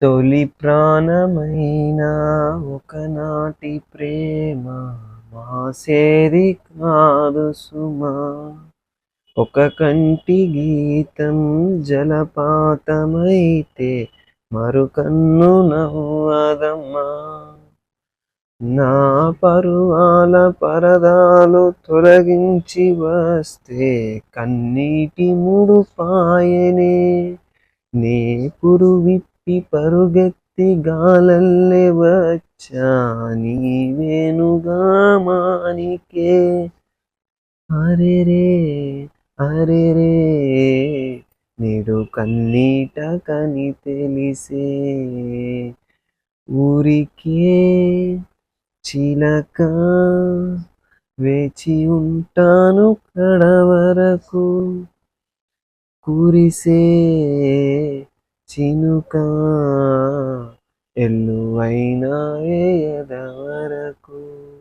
తొలి ప్రాణమైన ఒకనాటి ప్రేమ మాసేది కాదు సుమా. ఒక కంటి గీతం జలపాతమైతే మరుకన్ను నవ్వదమ్మా. నా పరువాల పరదాలు తొలగించి వస్తే కన్నీటి ముడుపాయనే. నే పురు విప్పి పరుగెత్తి గాలల్లే వచ్చా నీ వేణుగామానికే. అరెరే అరెరే నేడు కన్నీట కని తెలిసే. ఊరికే చిలక వేచి ఉంటాను కడవరకు. కురిసే చినుక ఎల్లువైనా ఎదవరకు.